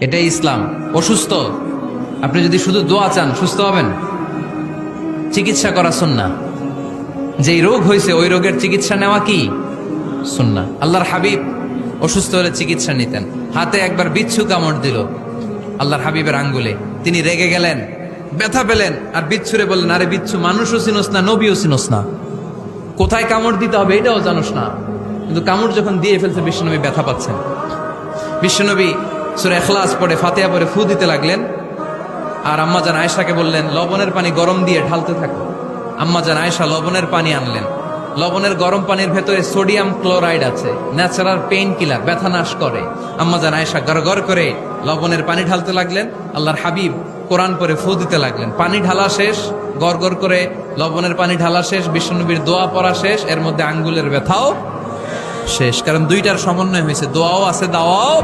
এটাই ইসলাম। অসুস্থ, আপনি যদি শুধু দোয়া চান সুস্থ হবেন। চিকিৎসা করা সুন্নাহ। যেই রোগ হয়েছে ওই রোগের চিকিৎসা নেওয়া কি সুন্নাহ। আল্লাহর হাবিব অসুস্থ হলে চিকিৎসা নিতেন। হাতে একবার বিচ্ছু কামড় দিল আল্লাহর হাবিবের আঙ্গুলে, তিনি রেগে গেলেন, ব্যথা পেলেন, আর বিচ্ছুরে বললেন, আরে বিচ্ছু, মানুষও চিনোস না, নবীও চিনোস না, কোথায় কামড় দিতে হবে এটাও জানোস না। কিন্তু কামড় যখন দিয়ে ফেলছে বিশ্বনবী ব্যথা পাচ্ছেন। বিশ্বনবী সূরা ইখলাস পড়ে ফাতিহা পড়ে ফু দিতে লাগলেন। আর আম্মাজান আয়েশাকে বললেন, লবণের পানি গরম দিয়ে ঢালতে থাকো। আম্মাজান আয়েশা লবণের পানি আনলেন। লবণের গরম পানির ভেতরে সোডিয়াম ক্লোরাইড আছে, ন্যাচারাল পেইন কিলার, ব্যথা নাশ করে। আম্মাজান আয়েশা গড়গড় করে লবণের পানি ঢালতে লাগলেন। আল্লাহর হাবিব কোরআন পরে ফু দিতে লাগলেন। পানি ঢালা শেষ, গড়গড় করে লবণের পানি ঢালা শেষ, বিশ্বনবীর দোয়া পড়া শেষ, এর মধ্যে আঙ্গুলের ব্যথাও শেষ। কারণ দুইটার সমন্বয় হয়েছে, দোয়াও আছে, দাওয়াও